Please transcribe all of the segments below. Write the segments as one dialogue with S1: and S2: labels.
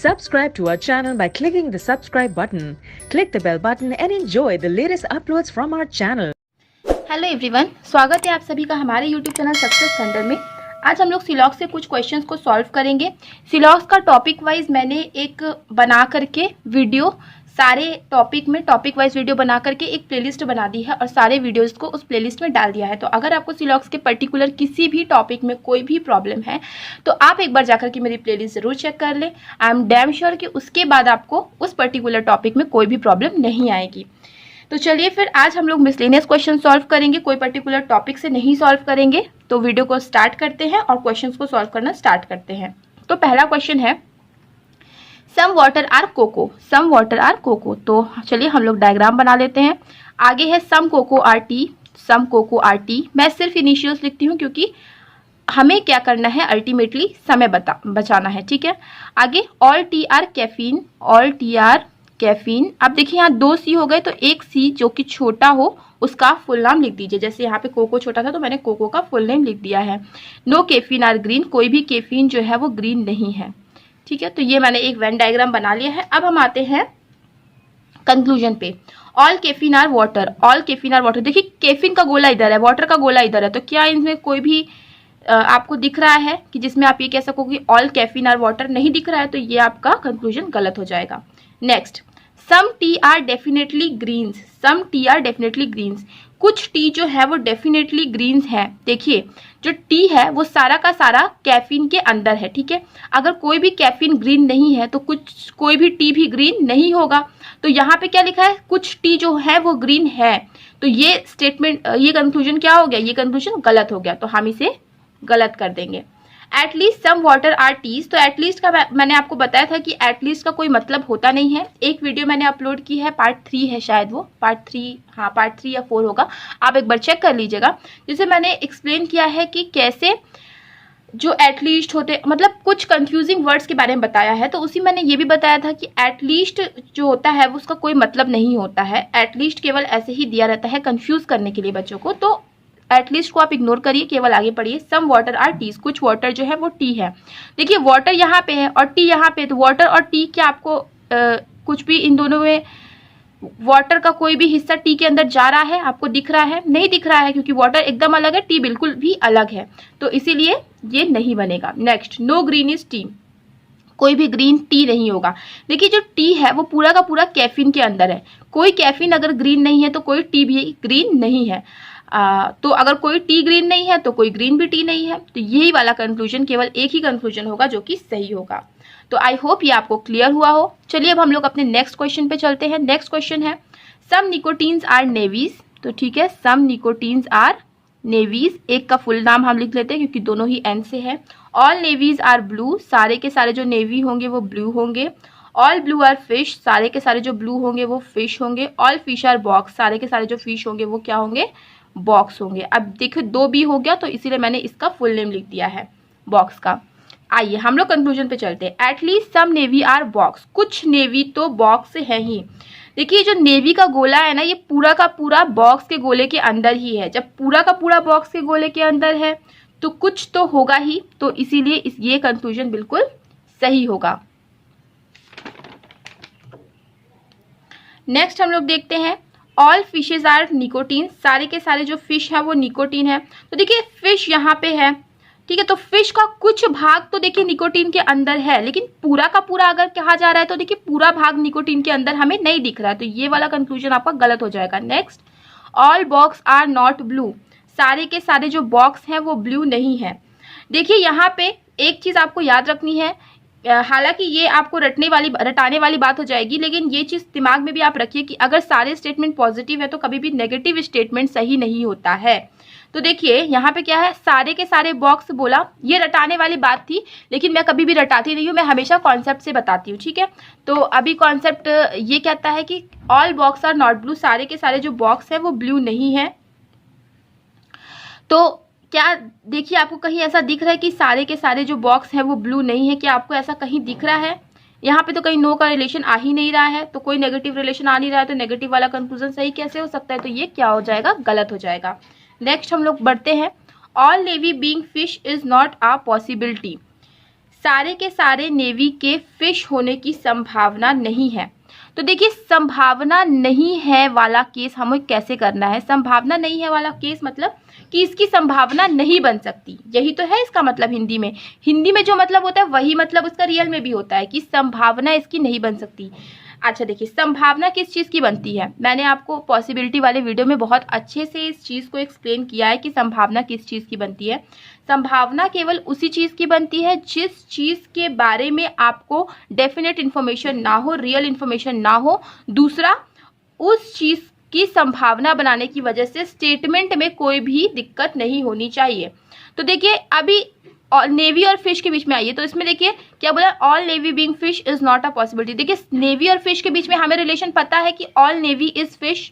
S1: Subscribe to our channel by clicking the subscribe button. Click the bell button and enjoy the latest uploads from our channel.
S2: Hello everyone, स्वागत है आप सभी का हमारे YouTube channel success centre में। आज हम लोग सिलॉक्स से कुछ क्वेश्चंस को सॉल्व करेंगे। सिलॉक्स का टॉपिक वाइज मैंने एक बना करके वीडियो, सारे टॉपिक में टॉपिक वाइज वीडियो बना करके एक प्लेलिस्ट बना दी है और सारे वीडियोस को उस प्लेलिस्ट में डाल दिया है। तो अगर आपको सिलॉक्स के पर्टिकुलर किसी भी टॉपिक में कोई भी प्रॉब्लम है तो आप एक बार जाकर के मेरी प्लेलिस्ट जरूर चेक कर लें। आई एम डैम श्योर कि उसके बाद आपको उस पर्टिकुलर टॉपिक में कोई भी प्रॉब्लम नहीं आएगी। तो चलिए फिर आज हम लोग मिसलेनियस क्वेश्चन सॉल्व करेंगे, कोई पर्टिकुलर टॉपिक से नहीं सॉल्व करेंगे। तो वीडियो को स्टार्ट करते हैं और क्वेश्चंस को सॉल्व करना स्टार्ट करते हैं। तो पहला क्वेश्चन है some water are cocoa, some water are cocoa. तो चलिए हम लोग डायग्राम बना लेते हैं। आगे है सम कोको आर टी, सम कोको आर टी। मैं सिर्फ इनिशियल्स लिखती हूँ क्योंकि हमें क्या करना है, अल्टीमेटली समय बचाना है, ठीक है। आगे all T R caffeine, all T R caffeine. अब देखिए यहाँ दो सी हो गए तो एक सी जो कि छोटा हो उसका फुल नाम लिख दीजिए। जैसे यहाँ पे कोको छोटा था तो मैंने कोको का फुल नेम लिख दिया है। नो कैफीन आर ग्रीन, कोई भी कैफीन जो है वो ग्रीन नहीं है, ठीक है। तो ये मैंने एक वेन डायग्राम बना लिया है। अब हम आते हैं कंक्लूजन पे। All caffeine are water, all caffeine are water. देखिए कैफीन का गोला इधर है, वाटर का गोला इधर है, तो क्या इनमें कोई भी आपको दिख रहा है कि जिसमें आप ये कह सको कि ऑल कैफीन आर वाटर? नहीं दिख रहा है, तो ये आपका कंक्लूजन गलत हो जाएगा। Next, some T R definitely Green's, some T R definitely Green's. कुछ टी जो है वो डेफिनेटली ग्रीन्स है। देखिए जो टी है वो सारा का सारा कैफीन के अंदर है, ठीक है। अगर कोई भी कैफीन ग्रीन नहीं है तो कोई भी टी भी ग्रीन नहीं होगा। तो यहाँ पे क्या लिखा है, कुछ टी जो है वो ग्रीन है। तो ये स्टेटमेंट, ये कंक्लूजन क्या हो गया, ये कंक्लूजन गलत हो गया, तो हम इसे गलत कर देंगे। At least some water are teas. तो एटलीस्ट का मैंने आपको बताया था कि एटलीस्ट का कोई मतलब होता नहीं है। एक वीडियो मैंने अपलोड की है, पार्ट 3 है शायद, वो पार्ट 3, हाँ पार्ट 3 या 4 होगा, आप एक बार चेक कर लीजिएगा। जिसे मैंने एक्सप्लेन किया है कि कैसे जो एटलीस्ट होते, मतलब कुछ कंफ्यूजिंग वर्ड्स के बारे में बताया है। तो उसी मैंने ये भी बताया था कि एटलीस्ट जो होता है वो उसका कोई मतलब नहीं होता है। एटलीस्ट केवल ऐसे ही दिया रहता है कंफ्यूज करने के लिए बच्चों को। तो एटलीस्ट को आप इग्नोर करिए, केवल आगे पढ़िए। सम वाटर आर टीज, कुछ वाटर जो है वो टी है। देखिए वाटर यहाँ पे है और टी यहाँ पे, तो वाटर और टी क्या आपको कुछ भी इन दोनों में वाटर का कोई भी हिस्सा टी के अंदर जा रहा है, आपको दिख रहा है? नहीं दिख रहा है, क्योंकि वाटर एकदम अलग है, टी बिल्कुल भी अलग है, तो इसीलिए ये नहीं बनेगा। Next, no green is tea, कोई भी ग्रीन टी नहीं होगा। देखिए जो टी है वो पूरा का पूरा कैफीन के अंदर है। कोई कैफीन अगर ग्रीन नहीं है तो कोई टी भी ग्रीन नहीं है। तो अगर कोई टी ग्रीन नहीं है तो कोई ग्रीन भी टी नहीं है। तो यही वाला कंक्लूजन, केवल एक ही कंक्लूजन होगा जो कि सही होगा। तो आई होप ये आपको क्लियर हुआ हो। चलिए अब हम लोग अपने नेक्स्ट क्वेश्चन पे चलते हैं। नेक्स्ट क्वेश्चन है सम निकोटीन्स आर नेवीज। तो ठीक है, सम निकोटीन्स आर नेवीज। एक का फुल नाम हम लिख लेते हैं क्योंकि दोनों ही एन से है। ऑल नेवीज आर ब्लू, सारे के सारे जो नेवी होंगे वो ब्लू होंगे। ऑल ब्लू आर फिश, सारे के सारे जो ब्लू होंगे वो फिश होंगे। ऑल फिश आर बॉक्स, सारे के सारे जो फिश होंगे वो क्या होंगे, बॉक्स होंगे। अब देखो दो बी हो गया तो इसीलिए मैंने इसका फुल नेम लिख दिया है बॉक्स का। आइए हम लोग कंक्लूजन पे चलते हैं। At least some navy are box, कुछ नेवी तो बॉक्स है ही। देखिए जो नेवी का गोला है ना, ये पूरा का पूरा बॉक्स के गोले के अंदर ही है। जब पूरा का पूरा बॉक्स के गोले के अंदर है तो कुछ तो होगा ही, तो इसीलिए ये कंक्लूजन बिल्कुल सही होगा। नेक्स्ट हम लोग देखते हैं ऑल फिशेज आर निकोटीन, सारे के सारे जो फिश है वो निकोटीन है। तो देखिए फिश यहाँ पे है, ठीक है, तो फिश का कुछ भाग तो देखिए निकोटीन के अंदर है, लेकिन पूरा का पूरा अगर कहा जा रहा है तो देखिए पूरा भाग निकोटीन के अंदर हमें नहीं दिख रहा है, तो ये वाला कंक्लूजन आपका गलत हो जाएगा। Next, all box are not blue, सारे के सारे जो बॉक्स हैं वो ब्लू नहीं है। देखिए यहाँ पे एक चीज आपको याद रखनी है, हालांकि ये आपको रटाने वाली बात हो जाएगी, लेकिन ये चीज दिमाग में भी आप रखिए कि अगर सारे स्टेटमेंट पॉजिटिव है तो कभी भी नेगेटिव स्टेटमेंट सही नहीं होता है। तो देखिए यहाँ पे क्या है, सारे के सारे बॉक्स बोला, ये रटाने वाली बात थी, लेकिन मैं कभी भी रटाती नहीं हूँ, मैं हमेशा कॉन्सेप्ट से बताती हूँ, ठीक है। तो अभी कॉन्सेप्ट ये कहता है कि all box are not blue, सारे के सारे जो बॉक्स है वो ब्लू नहीं है। तो क्या देखिए आपको कहीं ऐसा दिख रहा है कि सारे के सारे जो बॉक्स है वो ब्लू नहीं है? क्या आपको ऐसा कहीं दिख रहा है? यहाँ पे तो कहीं नो का रिलेशन आ ही नहीं रहा है, तो कोई नेगेटिव रिलेशन आ नहीं रहा है, तो नेगेटिव वाला कंक्लूजन सही कैसे हो सकता है? तो ये क्या हो जाएगा, गलत हो जाएगा। नेक्स्ट हम लोग बढ़ते हैं। All navy being fish is not a possibility, सारे के सारे नेवी के फिश होने की संभावना नहीं है। तो देखिए संभावना नहीं है वाला केस हमें कैसे करना है। संभावना नहीं है वाला केस मतलब कि इसकी संभावना नहीं बन सकती, यही तो है इसका मतलब। हिंदी में जो मतलब होता है वही मतलब उसका रियल में भी होता है कि संभावना इसकी नहीं बन सकती। अच्छा देखिए संभावना किस चीज़ की बनती है, मैंने आपको पॉसिबिलिटी वाले वीडियो में बहुत अच्छे से इस चीज़ को एक्सप्लेन किया है कि संभावना किस चीज़ की बनती है। संभावना केवल उसी चीज़ की बनती है जिस चीज़ के बारे में आपको डेफिनेट इन्फॉर्मेशन ना हो, रियल इन्फॉर्मेशन ना हो। दूसरा, उस चीज़ की संभावना बनाने की वजह से स्टेटमेंट में कोई भी दिक्कत नहीं होनी चाहिए। तो देखिए अभी नेवी और फिश के बीच में आइए, तो इसमें देखिए क्या बोला, all navy being fish is not a possibility. देखिए नेवी और फिश के बीच में हमें रिलेशन पता है कि ऑल नेवी इज फिश।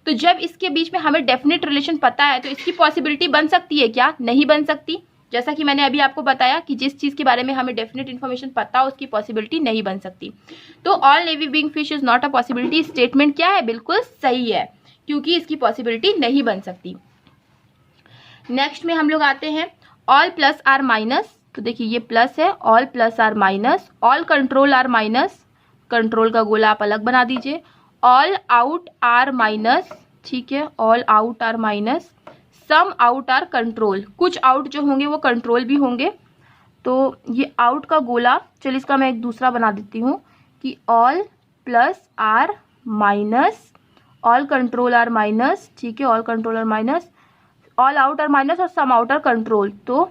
S2: तो जब इसके बीच में हमें डेफिनेट रिलेशन पता है तो इसकी पॉसिबिलिटी बन सकती है क्या? नहीं बन सकती। जैसा कि मैंने अभी आपको बताया कि जिस चीज़ के बारे में हमें डेफिनेट इन्फॉर्मेशन पता हो उसकी पॉसिबिलिटी नहीं बन सकती। तो all navy being fish is not a possibility statement क्या है, बिल्कुल सही है, क्योंकि इसकी पॉसिबिलिटी नहीं बन सकती। नेक्स्ट में हम लोग आते हैं ऑल प्लस आर माइनस। तो देखिए ये प्लस है, all plus are minus, all control are minus, control का गोला आप अलग बना दीजिए, ऑल आउट आर माइनस, ठीक है, all out are minus, some out are control. कुछ आउट जो होंगे वो कंट्रोल भी होंगे। तो ये आउट का गोला, चलिए इसका मैं एक दूसरा बना देती हूँ कि all plus are minus, all control are minus, ठीक है, all control are minus, all out are minus और सम आउट आर कंट्रोल। तो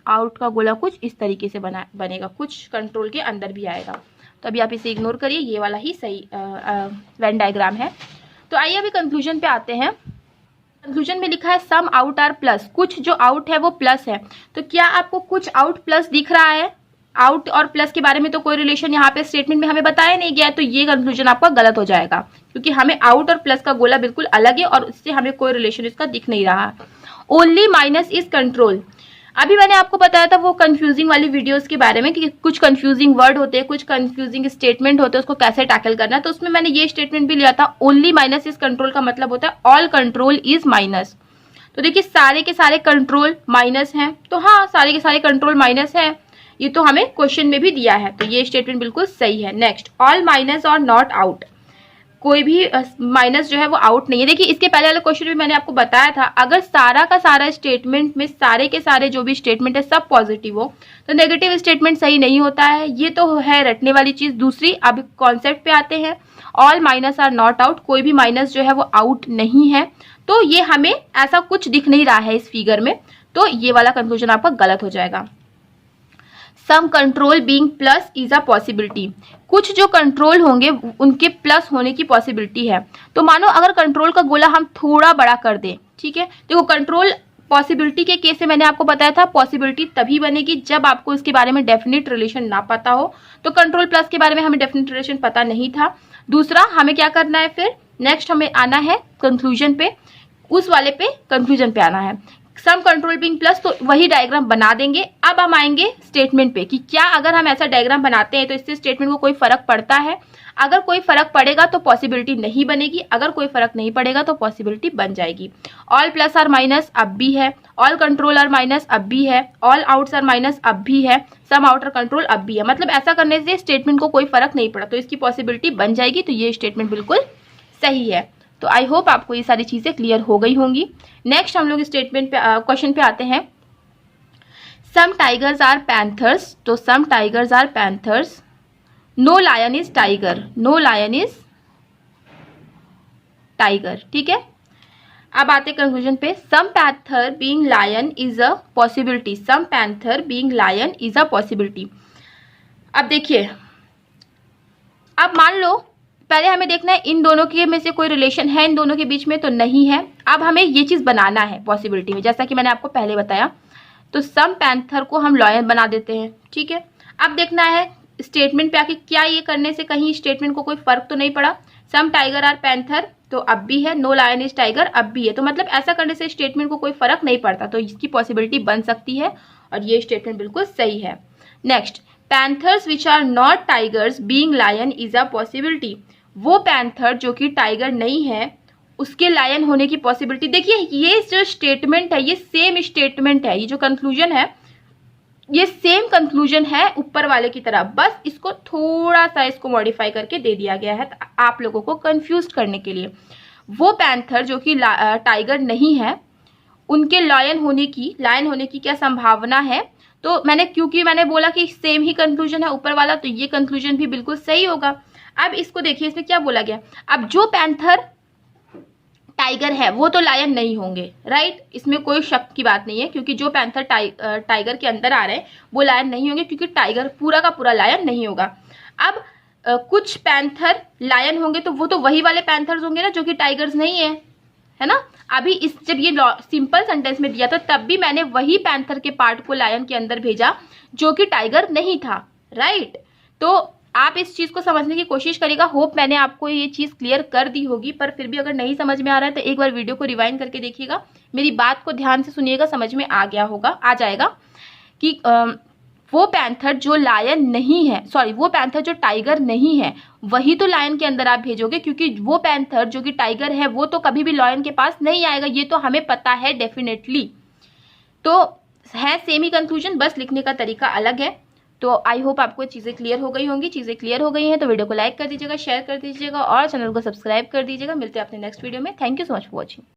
S2: आउट का गोला कुछ इस तरीके से बनेगा, कुछ कंट्रोल के अंदर भी आएगा। तो अभी आप इसे इग्नोर करिए, ये वाला ही सही वेन डायग्राम है। तो आइए अभी कंक्लूजन पे आते हैं। कंक्लूजन में लिखा है सम आउट आर प्लस, कुछ जो आउट है वो प्लस है। तो क्या आपको कुछ आउट प्लस दिख रहा है? आउट और प्लस के बारे में तो कोई रिलेशन यहाँ पे स्टेटमेंट में हमें बताया नहीं गया है, तो ये कंक्लूजन आपका गलत हो जाएगा, क्योंकि हमें आउट और प्लस का गोला बिल्कुल अलग है और इससे हमें कोई रिलेशन इसका दिख नहीं रहा। Only minus is control. अभी मैंने आपको बताया था वो कंफ्यूजिंग वाली वीडियोस के बारे में कि कुछ कंफ्यूजिंग वर्ड होते हैं, कुछ कंफ्यूजिंग स्टेटमेंट होते हैं, उसको कैसे टैकल करना है। तो उसमें मैंने ये स्टेटमेंट भी लिया था, ओनली माइनस इज कंट्रोल का मतलब होता है ऑल कंट्रोल इज माइनस। तो देखिए सारे के सारे कंट्रोल माइनस हैं, तो हाँ सारे के सारे कंट्रोल माइनस है, ये तो हमें क्वेश्चन में भी दिया है, तो ये स्टेटमेंट बिल्कुल सही है। नेक्स्ट, ऑल माइनस और नॉट आउट, कोई भी माइनस जो है वो आउट नहीं है। देखिए इसके पहले वाले क्वेश्चन में मैंने आपको बताया था, अगर सारा का सारा स्टेटमेंट में सारे के सारे जो भी स्टेटमेंट है सब पॉजिटिव हो तो नेगेटिव स्टेटमेंट सही नहीं होता है। ये तो है रटने वाली चीज। दूसरी, अब कॉन्सेप्ट पे आते हैं, all minus are not out, कोई भी माइनस जो है वो आउट नहीं है। तो ये हमें ऐसा कुछ दिख नहीं रहा है इस फिगर में, तो ये वाला कंक्लूजन आपका गलत हो जाएगा। Some control being plus is a possibility, कुछ जो कंट्रोल होंगे उनके प्लस होने की पॉसिबिलिटी है। तो मानो अगर कंट्रोल का गोला हम थोड़ा बड़ा कर दें, ठीक है, देखो कंट्रोल पॉसिबिलिटी के केस में मैंने आपको बताया था पॉसिबिलिटी तभी बनेगी जब आपको इसके बारे में डेफिनेट रिलेशन ना पता हो। तो कंट्रोल प्लस के बारे में हमें डेफिनेट रिलेशन पता नहीं था। दूसरा, हमें क्या करना है फिर, नेक्स्ट हमें आना है कंक्लूजन पे, उस वाले पे कंक्लूजन पे आना है। सम कंट्रोल बीइंग प्लस, तो वही डायग्राम बना देंगे। अब हम आएंगे स्टेटमेंट पे कि क्या अगर हम ऐसा डायग्राम बनाते हैं तो इससे स्टेटमेंट को कोई फर्क पड़ता है। अगर कोई फर्क पड़ेगा तो पॉसिबिलिटी नहीं बनेगी, अगर कोई फर्क नहीं पड़ेगा तो पॉसिबिलिटी बन जाएगी। ऑल प्लस आर माइनस अब भी है, ऑल कंट्रोल आर माइनस अब भी है, ऑल आउट्स आर माइनस अब भी है, सम आउटर कंट्रोल अब भी है। मतलब ऐसा करने से स्टेटमेंट को कोई फर्क नहीं पड़ा, तो इसकी पॉसिबिलिटी बन जाएगी। तो ये स्टेटमेंट बिल्कुल सही है। तो आई होप आपको ये सारी चीजें क्लियर हो गई होंगी। नेक्स्ट हम लोग स्टेटमेंट पे क्वेश्चन पे आते हैं। सम टाइगर्स आर पैंथर्स, तो some tigers are panthers, no lion is tiger, no lion is tiger, ठीक है। अब आते कंक्लूजन पे, some panther being lion is a possibility, some panther being lion is a possibility. अब देखिए, अब मान लो पहले हमें देखना है इन दोनों के में से कोई रिलेशन है इन दोनों के बीच में, तो नहीं है। अब हमें ये चीज बनाना है पॉसिबिलिटी में, जैसा कि मैंने आपको पहले बताया। तो सम पैंथर को हम लॉयन बना देते हैं, ठीक है। अब देखना है स्टेटमेंट पे आके क्या ये करने से कहीं स्टेटमेंट को कोई फर्क तो नहीं पड़ा। सम टाइगर आर पैंथर तो अब भी है, नो लायन इज टाइगर अब भी है, तो मतलब ऐसा करने से स्टेटमेंट को कोई फर्क नहीं पड़ता, तो इसकी पॉसिबिलिटी बन सकती है और ये स्टेटमेंट बिल्कुल सही है। Next, panthers which are not tigers being lion is a possibility, वो पैंथर जो कि टाइगर नहीं है उसके लायन होने की पॉसिबिलिटी। देखिए ये जो स्टेटमेंट है ये सेम स्टेटमेंट है, ये जो कंक्लूजन है ये सेम कंक्लूजन है ऊपर वाले की तरह, बस इसको थोड़ा सा इसको मॉडिफाई करके दे दिया गया है आप लोगों को कंफ्यूज करने के लिए। वो पैंथर जो कि टाइगर नहीं है, उनके लायन होने की क्या संभावना है? तो क्योंकि मैंने बोला कि सेम ही कंक्लूजन है ऊपर वाला, तो ये कंक्लूजन भी बिल्कुल सही होगा। अब इसको देखिए, इसमें क्या बोला गया। अब जो पैंथर टाइगर है वो तो लायन नहीं होंगे, राइट, इसमें कोई शक की बात नहीं है, क्योंकि जो पैंथर टाइगर के अंदर आ रहे हैं वो लायन नहीं होंगे, क्योंकि टाइगर पूरा का पूरा लायन नहीं होगा। अब कुछ पैंथर लायन होंगे, तो वो तो वही वाले पैंथर्स होंगे ना जो कि टाइगर्स नहीं है ना। अभी जब ये सिंपल सेंटेंस में दिया था तब भी मैंने वही पैंथर के पार्ट को लायन के अंदर भेजा जो कि टाइगर नहीं था, राइट। तो आप इस चीज को समझने की कोशिश करिएगा। होप मैंने आपको ये चीज क्लियर कर दी होगी, पर फिर भी अगर नहीं समझ में आ रहा है तो एक बार वीडियो को रिवाइंड करके देखिएगा, मेरी बात को ध्यान से सुनिएगा, समझ में आ जाएगा कि वो पैंथर जो लायन नहीं है, सॉरी, वो पैंथर जो टाइगर नहीं है वही तो लायन के अंदर आप भेजोगे, क्योंकि वो पैंथर जो कि टाइगर है वो तो कभी भी लायन के पास नहीं आएगा, ये तो हमें पता है डेफिनेटली। तो है सेम ही कंक्लूजन, बस लिखने का तरीका अलग है। तो आई होप आपको चीज़ें क्लियर हो गई होंगी। चीज़ें क्लियर हो गई हैं तो वीडियो को लाइक कर दीजिएगा, शेयर कर दीजिएगा और चैनल को सब्सक्राइब कर दीजिएगा। मिलते हैं अपने नेक्स्ट वीडियो में। Thank you so much for watching.